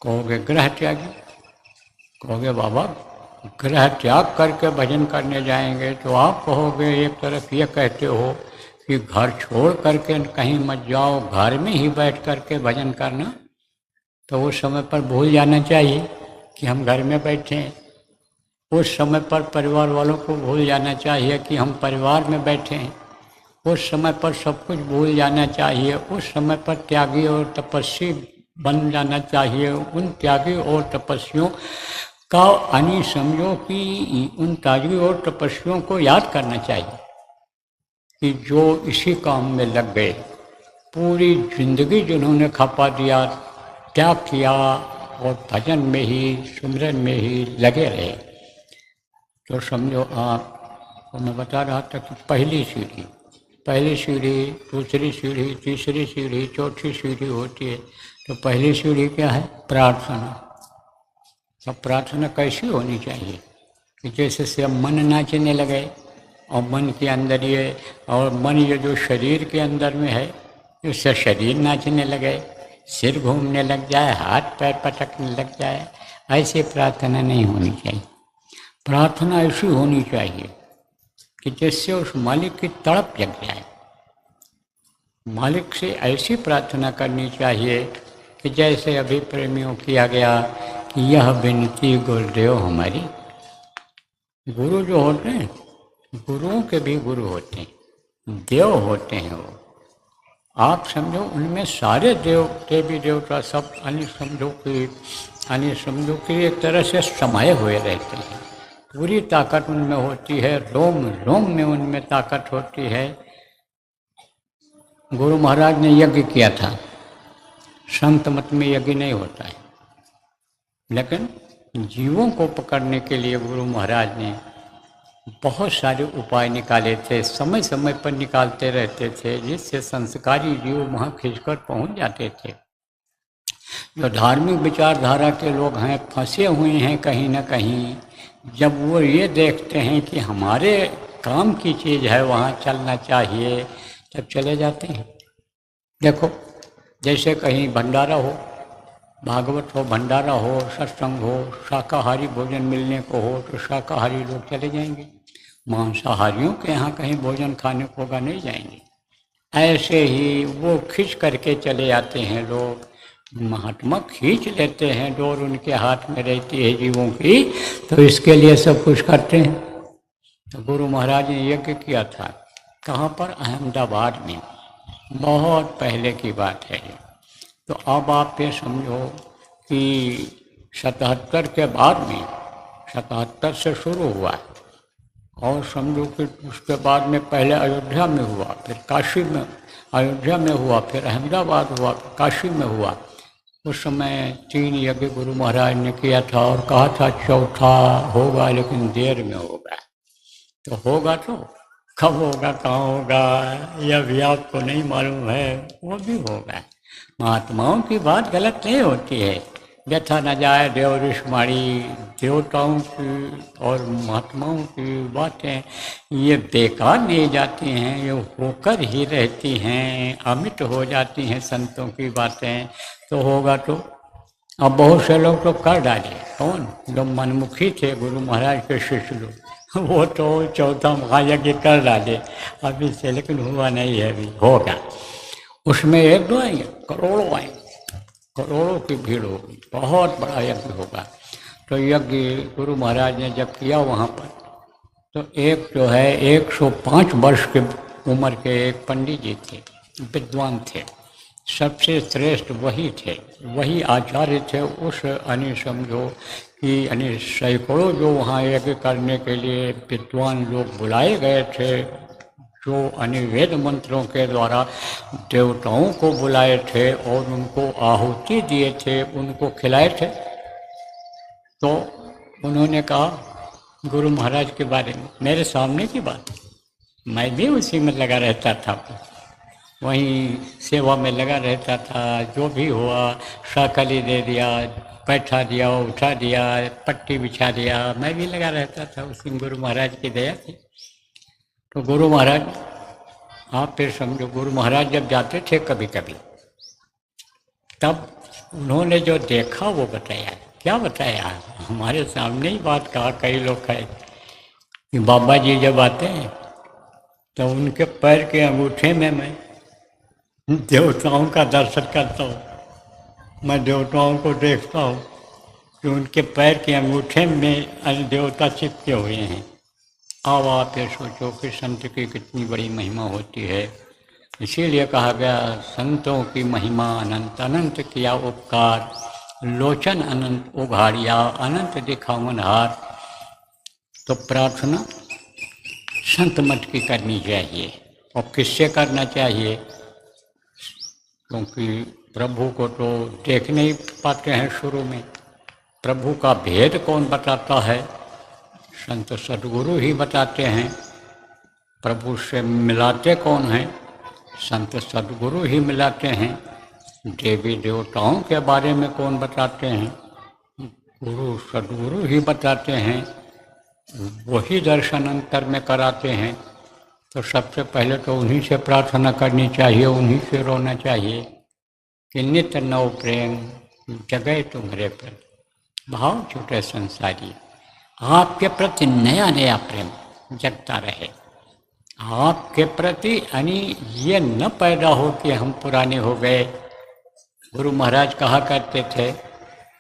कहोगे गृह त्यागी, कहोगे बाबा गृह त्याग करके भजन करने जाएंगे, तो आप कहोगे एक तरफ ये कहते हो कि घर छोड़ करके कहीं मत जाओ, घर में ही बैठ करके भजन करना। तो उस समय पर भूल जाना चाहिए कि हम घर में बैठे हैं। उस समय पर परिवार वालों को भूल जाना चाहिए कि हम परिवार में बैठे हैं। उस समय पर सब कुछ भूल जाना चाहिए। उस समय पर त्यागी और तपस्वी बन जाना चाहिए। उन त्यागी और तपस्वियों का यानी समझो कि उन त्यागी और तपस्वियों को याद करना चाहिए कि जो इसी काम में लग गए, पूरी जिंदगी जिन्होंने खपा दिया, त्याग किया और भजन में ही सुमिरन में ही लगे रहे। तो समझो आप, मैं बता रहा था कि पहली सीढ़ी, दूसरी सीढ़ी, तीसरी सीढ़ी, चौथी सीढ़ी होती है। तो पहली सीढ़ी क्या है? प्रार्थना। अब प्रार्थना कैसी होनी चाहिए कि जैसे से मन नाचने लगे और मन के अंदर ये, और मन ये जो शरीर के अंदर में है, इससे शरीर नाचने लगे, सिर घूमने लग जाए, हाथ पैर पटकने लग जाए, ऐसी प्रार्थना नहीं होनी चाहिए। प्रार्थना ऐसी होनी चाहिए कि जिससे उस मालिक की तड़प जग जाए। मालिक से ऐसी प्रार्थना करनी चाहिए कि जैसे अभी प्रेमियों किया गया कि यह विनती गुरुदेव हमारी। गुरु जो होते हैं, गुरुओं के भी गुरु होते हैं, देव होते हैं वो। आप समझो उनमें सारे देवी देवता सब समझो कि एक तरह से समाये हुए रहते हैं। पूरी ताकत उनमें होती है, रोम रोम में उनमें ताकत होती है। गुरु महाराज ने यज्ञ किया था, संत मत में यज्ञ नहीं होता है, लेकिन जीवों को पकड़ने के लिए गुरु महाराज ने बहुत सारे उपाय निकाले थे, समय समय पर निकालते रहते थे, जिससे संस्कारी जीव वहाँ खिंचकर पहुँच जाते थे। जो धार्मिक विचारधारा के लोग हैं, फंसे हुए हैं कहीं न कहीं, जब वो ये देखते हैं कि हमारे काम की चीज़ है, वहाँ चलना चाहिए, तब चले जाते हैं। देखो जैसे कहीं भंडारा हो, भागवत हो, भंडारा हो, सत्संग हो, शाकाहारी भोजन मिलने को हो, तो शाकाहारी लोग चले जाएंगे, मांसाहारियों के यहाँ कहीं भोजन खाने को होगा नहीं जाएंगे। ऐसे ही वो खींच करके चले आते हैं लोग। महात्मा खींच लेते हैं, डोर उनके हाथ में रहती है जीवों की, तो इसके लिए सब कुछ करते हैं। तो गुरु महाराज ने यज्ञ किया था, कहाँ पर? अहमदाबाद में, बहुत पहले की बात है ये। तो अब आप ये समझो कि 77 के बाद में, 77 से शुरू हुआ और समझो कि उसके बाद में पहले अयोध्या में हुआ, फिर काशी में, अयोध्या में हुआ, फिर अहमदाबाद हुआ, फिर काशी में हुआ। उस समय 3 यज्ञ गुरु महाराज ने किया था और कहा था चौथा होगा, लेकिन देर में होगा। तो होगा तो कब होगा, कहाँ होगा, यह भी आपको नहीं मालूम है, वो भी होगा। महात्माओं की बात गलत नहीं होती है, व्यथा न जाए देव ऋषमाणी। देवताओं की और महात्माओं की बातें ये बेकार नहीं जाती हैं, ये होकर ही रहती हैं, अमिट हो जाती हैं संतों की बातें। तो होगा तो अब बहुत से लोग तो कर डाले, कौन? जो मनमुखी थे गुरु महाराज के शिष्य लोग, वो तो चौथा महायज्ञ कर डाले अभी से, लेकिन हुआ नहीं है, अभी होगा। उसमें 1-2 आएंगे, करोड़ों आएंगे, करोड़ों की भीड़ होगी, बहुत बड़ा यज्ञ होगा। तो यज्ञ गुरु महाराज ने जब किया वहाँ पर, तो एक जो है 105 वर्ष के उम्र के एक पंडित जी थे, विद्वान थे, सबसे श्रेष्ठ वही थे, वही आचार्य थे। उस समझो कि सैकड़ों जो वहाँ यज्ञ करने के लिए विद्वान लोग बुलाए गए थे, जो वेद मंत्रों के द्वारा देवताओं को बुलाए थे और उनको आहुति दिए थे, उनको खिलाए थे। तो उन्होंने कहा गुरु महाराज के बारे में, मेरे सामने की बात, मैं भी उसी में लगा रहता था, वहीं सेवा में लगा रहता था। जो भी हुआ शाकली दे दिया, बैठा दिया, उठा दिया, पट्टी बिछा दिया, मैं भी लगा रहता था, उसी गुरु महाराज की दया थी। तो गुरु महाराज, आप फिर समझो, गुरु महाराज जब जाते थे कभी कभी, तब उन्होंने जो देखा वो बताया। क्या बताया? हमारे सामने ही बात कहा। कई लोग कहे कि बाबा जी जब आते हैं तो उनके पैर के अंगूठे में मैं देवताओं का दर्शन करता हूँ। मैं देवताओं को देखता हूँ कि उनके पैर के अंगूठे में अन्य देवता चिपके हुए हैं। अब आप ये सोचो कि संत की कितनी बड़ी महिमा होती है। इसीलिए कहा गया संतों की महिमा अनंत, अनंत किया उपकार, लोचन अनंत उघाड़िया, अनंत दिखावन हार। तो प्रार्थना संत मत की करनी चाहिए। और किससे करना चाहिए? क्योंकि प्रभु को तो देख नहीं पाते हैं शुरू में। प्रभु का भेद कौन बताता है? संत सद्गुरु ही बताते हैं। प्रभु से मिलाते कौन हैं? संत सद्गुरु ही मिलाते हैं। देवी देवताओं के बारे में कौन बताते हैं? गुरु सद्गुरु ही बताते हैं। वही दर्शन अंतर में कराते हैं। तो सबसे पहले तो उन्हीं से प्रार्थना करनी चाहिए, उन्हीं से रोना चाहिए कि नित नव प्रेम जगह तुम्हारे प्रति, भाव छूटे संसारी। आपके प्रति नया नया प्रेम जगता रहे। आपके प्रति यानी ये न पैदा हो कि हम पुराने हो गए। गुरु महाराज कहा करते थे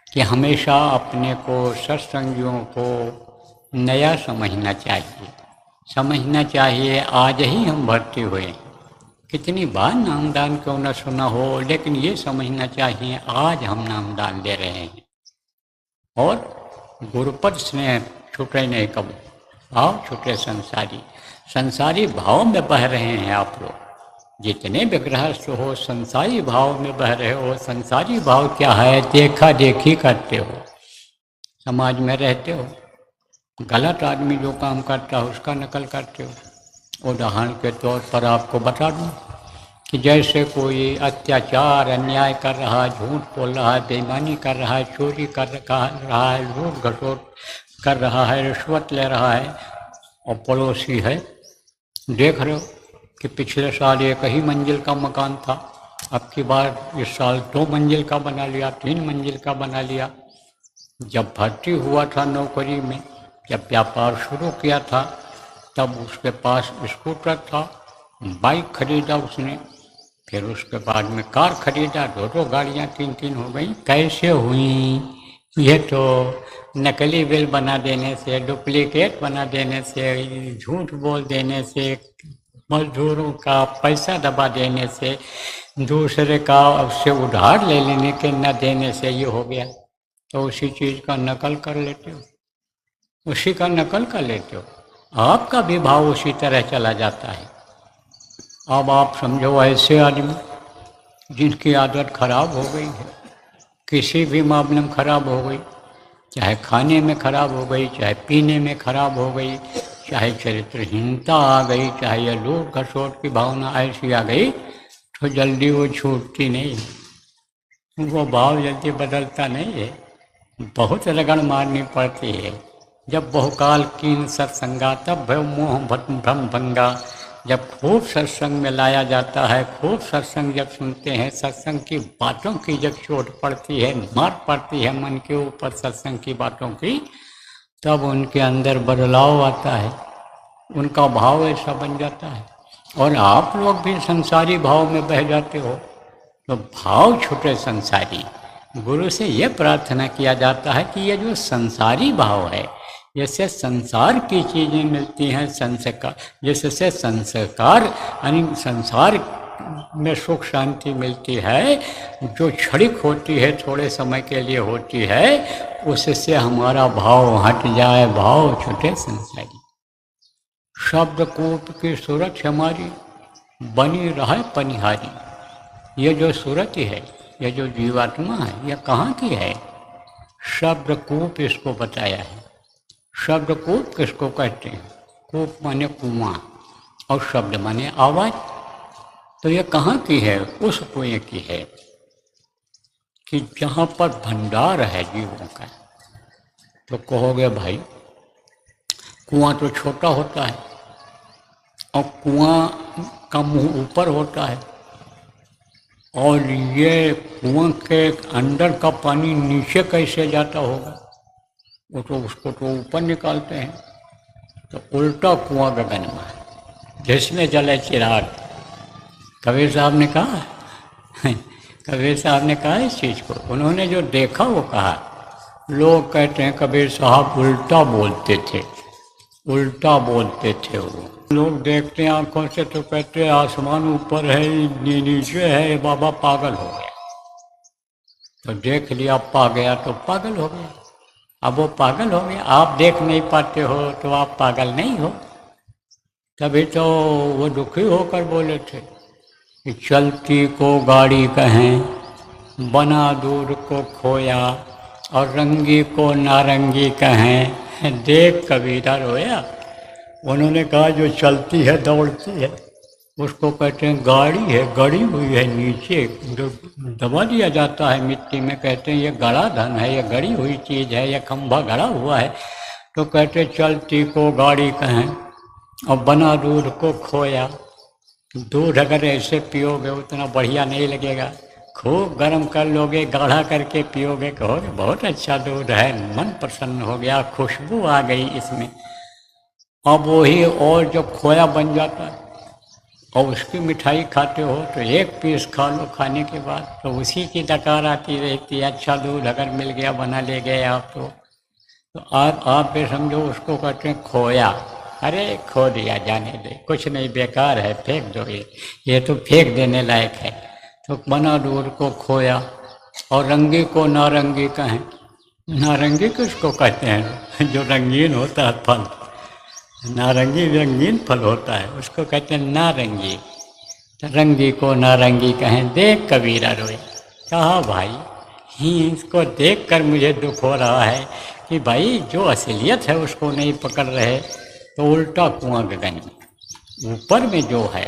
कि हमेशा अपने को, सत्संगियों को नया समझना चाहिए, समझना चाहिए। आज ही हम भर्ती हुए, कितनी बार नामदान क्यों न सुना हो, लेकिन ये समझना चाहिए आज हम नामदान दे रहे हैं। और गुरुपद स्नेह छूटे नहीं कब, भाव छूटे संसारी। संसारी भाव में बह रहे हैं आप लोग। जितने भी गृहस्थ हो संसारी भाव में बह रहे हो। संसारी भाव क्या है? देखा देखी करते हो, समाज में रहते हो, गलत आदमी जो काम करता है उसका नकल करते हो। उदाहरण के तौर पर आपको बता दूं कि जैसे कोई अत्याचार अन्याय कर रहा है, झूठ बोल रहा है, बेईमानी कर रहा है, चोरी कर रहा है, लूट घसोट कर रहा है, रिश्वत ले रहा है, और पड़ोसी है, देख रहे हो कि पिछले साल 1 ही मंजिल का मकान था, अब की बार इस साल 2 मंजिल का बना लिया, 3 मंजिल का बना लिया। जब भर्ती हुआ था नौकरी में, जब व्यापार शुरू किया था, तब उसके पास स्कूटर था, बाइक खरीदा उसने, फिर उसके बाद में कार खरीदा, 2 गाड़ियाँ 3 हो गई। कैसे हुई? ये तो नकली बिल बना देने से, डुप्लीकेट बना देने से, झूठ बोल देने से, मजदूरों का पैसा दबा देने से, दूसरे का उससे उधार ले लेने के न देने से ये हो गया। तो उसी चीज़ का नकल कर लेते हो, उसी का नकल कर लेते हो। आपका भी भाव उसी तरह चला जाता है। अब आप समझो ऐसे आदमी जिनकी आदत खराब हो गई है, किसी भी मामले में खराब हो गई, चाहे खाने में खराब हो गई, चाहे पीने में खराब हो गई, चाहे चरित्रहीनता आ गई, चाहे यह लूट खसोट की भावना ऐसी आ गई, तो जल्दी वो छूटती नहीं, वो भाव जल्दी बदलता नहीं है, बहुत रगड़ मारनी पड़ती है। जब बहुकाल कीन सत्संगा तब भय मोह भ्रम भंगा। जब खूब सत्संग में लाया जाता है, खूब सत्संग जब सुनते हैं, सत्संग की बातों की जब चोट पड़ती है, मार पड़ती है मन के ऊपर सत्संग की बातों की, तब उनके अंदर बदलाव आता है, उनका भाव ऐसा बन जाता है। और आप लोग भी संसारी भाव में बह जाते हो, तो भाव छूटे संसारी। गुरु से ये प्रार्थना किया जाता है कि ये जो संसारी भाव है, जैसे संसार की चीज़ें मिलती हैं, संस्कार, जैसे संस्कार यानी संसार में सुख शांति मिलती है, जो क्षणिक होती है, थोड़े समय के लिए होती है, उससे हमारा भाव हट जाए, भाव छूटे संसारी। शब्दकूट की सूरत हमारी बनी रहे पनिहारी। ये जो सूरत है, ये जो जीवात्मा है, यह कहाँ की है? शब्दकूप इसको बताया है। शब्दकूप किसको कहते हैं? कूप माने कुआं और शब्द माने आवाज। तो ये कहाँ की है? उस कुएं की है कि जहाँ पर भंडार है जीवों का। तो कहोगे भाई कुआं तो छोटा होता है और कुआं का मुंह ऊपर होता है, और ये कुआं के अंदर का पानी नीचे कैसे जाता होगा, वो तो उसको तो ऊपर निकालते हैं। तो उल्टा कुआं गगन में जिसमें जले चिराग। कबीर साहब ने कहा कबीर साहब ने कहा इस चीज़ को, उन्होंने जो देखा वो कहा। लोग कहते हैं कबीर साहब उल्टा बोलते थे, उल्टा बोलते थे। वो लोग देखते हैं आंखों से तो कहते हैं आसमान ऊपर है नीचे है, बाबा पागल हो गया। तो देख लिया पा गया तो पागल हो गया। अब वो पागल हो गया, आप देख नहीं पाते हो तो आप पागल नहीं हो। तभी तो वो दुखी होकर बोले थे कि चलती को गाड़ी कहें, बना दूर को खोया, और रंगी को नारंगी कहें, देख कबीरा रोया। उन्होंने कहा जो चलती है दौड़ती है उसको कहते हैं गाड़ी है, गड़ी हुई है नीचे, जो दबा दिया जाता है मिट्टी में, कहते हैं ये गड़ा धन है, ये गड़ी हुई चीज़ है, ये खंभा गड़ा हुआ है। तो कहते चलती को गाड़ी कहें और बना दूध को खोया। दूध अगर ऐसे पियोगे उतना बढ़िया नहीं लगेगा, खूब गर्म कर लोगे, गाढ़ा करके पियोगे, कहोगे बहुत अच्छा दूध है, मन प्रसन्न हो गया, खुशबू आ गई इसमें। अब वही और जो खोया बन जाता है और उसकी मिठाई खाते हो तो एक पीस खा लो, खाने के बाद तो उसी की डकार आती रहती है। अच्छा दूध अगर मिल गया, बना ले गए आप तो आप भी समझो उसको कहते हैं खोया। अरे खो दिया, जाने दे, कुछ नहीं, बेकार है, फेंक दो, ये तो फेंक देने लायक है। तो बना दूध को खोया और रंगी को नारंगी कहें। नारंगी किसको कहते हैं? जो रंगीन होता है फल, नारंगी रंगीन फल होता है, उसको कहते हैं नारंगी। तो रंगी को नारंगी कहें, देख कबीरा रोए। कहा भाई इसको देख कर मुझे दुख हो रहा है कि भाई जो असलियत है उसको नहीं पकड़ रहे। तो उल्टा कुआं गगन में, ऊपर में जो है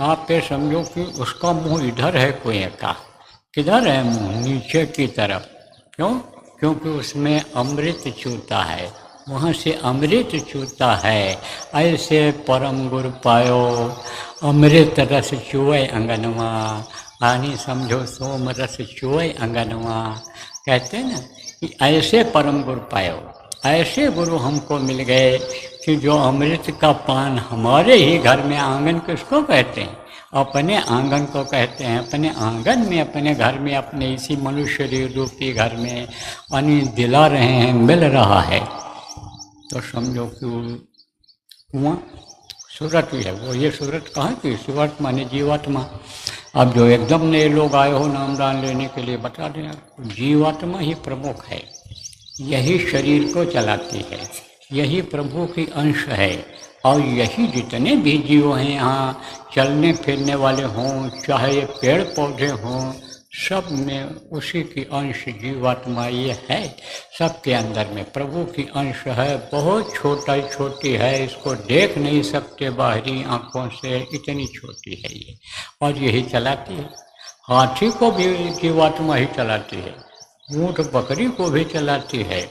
आप पे समझो कि उसका मुंह इधर है कुएं का, किधर है मुंह? नीचे की तरफ। क्यों? क्योंकि उसमें अमृत चूता है, वहाँ से अमृत चूता है। ऐसे परम गुरु पायो, अमृत रस चुए अंगनवा, आनी समझो सोम रस चुए अंगनवा। कहते हैं ना कि ऐसे परम गुरु पायो, ऐसे गुरु हमको मिल गए कि जो अमृत का पान हमारे ही घर में, आंगन किसको कहते हैं? अपने आंगन को कहते हैं। अपने आंगन में, अपने घर में, अपने इसी मनुष्य रूपी घर में पानी दिला रहे हैं, मिल रहा है। तो समझो कि कुआं सूरत ही है वो। ये सूरत कहाँ की? सूरत माने जीवात्मा। अब जो एकदम नए लोग आए हो नामदान लेने के लिए, बता दें जीवात्मा ही प्रमुख है, यही शरीर को चलाती है, यही प्रभु की अंश है। और यही जितने भी जीव हैं यहाँ चलने फिरने वाले हों, चाहे ये पेड़ पौधे हों, सब में उसी की अंश जीवात्मा ये है। सबके अंदर में प्रभु की अंश है। बहुत छोटी है, इसको देख नहीं सकते बाहरी आँखों से, इतनी छोटी है ये, और यही चलाती है। हाथी को भी जीवात्मा ही चलाती है, ऊँट बकरी को भी चलाती है,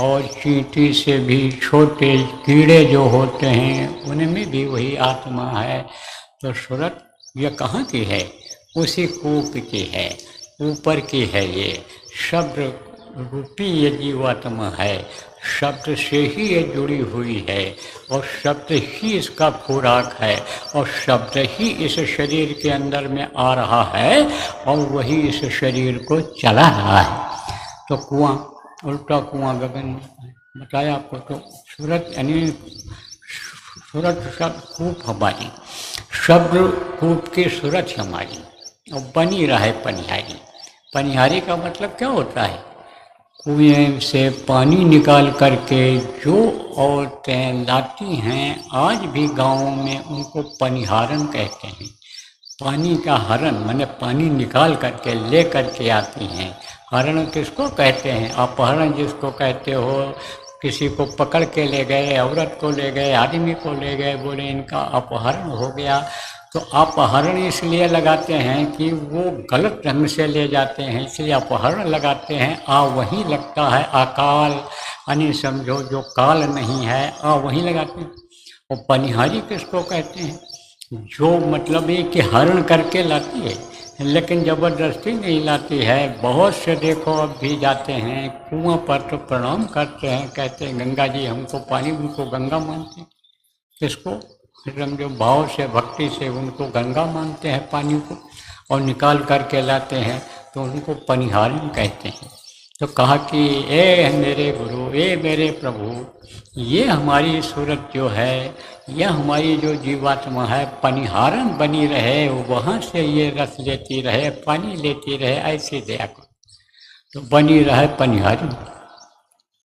और चींटी से भी छोटे कीड़े जो होते हैं उनमें भी वही आत्मा है। तो सूरत ये कहाँ की है? उसी कूप की है, ऊपर की है। ये शब्द रूपी ये जीवात्मा है, शब्द से ही ये जुड़ी हुई है, और शब्द ही इसका खुराक है, और शब्द ही इस शरीर के अंदर में आ रहा है, और वही इस शरीर को चला रहा है। तो कुआं, उल्टा कुआं गगन में बताया आपको। तो सूरत यानी सूरत शब्द कूप हमारी, शब्द कूप की सूरत हमारी, और बनी रहे पनिहारी। पनिहारी का मतलब क्या होता है? कुएं से पानी निकाल करके जो औरतें लाती हैं, आज भी गाँव में उनको पनिहारन कहते हैं। पानी का हरण माने पानी निकाल करके ले करके आती हैं। हरण किसको कहते हैं? अपहरण जिसको कहते हो। किसी को पकड़ के ले गए, औरत को ले गए, आदमी को ले गए, बोले इनका अपहरण हो गया। तो अपहरण इसलिए लगाते हैं कि वो गलत ढंग से ले जाते हैं, इसलिए अपहरण लगाते हैं। आ वहीं लगता है अकाल, यानी समझो जो काल नहीं है, आ वहीं लगाते हैं। और पनिहारी किसको कहते हैं? जो मतलब ये कि हरण करके लाती है, लेकिन ज़बरदस्ती नहीं लाती है। बहुत से देखो अब भी जाते हैं कुआं पर तो प्रणाम करते हैं, कहते हैं गंगा जी हमको पानी, उनको गंगा मानते हैं। किसको? रंग भाव से भक्ति से उनको गंगा मानते हैं पानी को, और निकाल करके लाते हैं तो उनको पनिहारी कहते हैं। तो कहा कि ए मेरे गुरु, ए मेरे प्रभु, ये हमारी सूरत जो है, यह हमारी जो जीवात्मा है पनिहारन बनी रहे, वहाँ से ये रस लेती रहे, पानी लेती रहे, ऐसी दया करो। तो बनी रहे पनिहारी।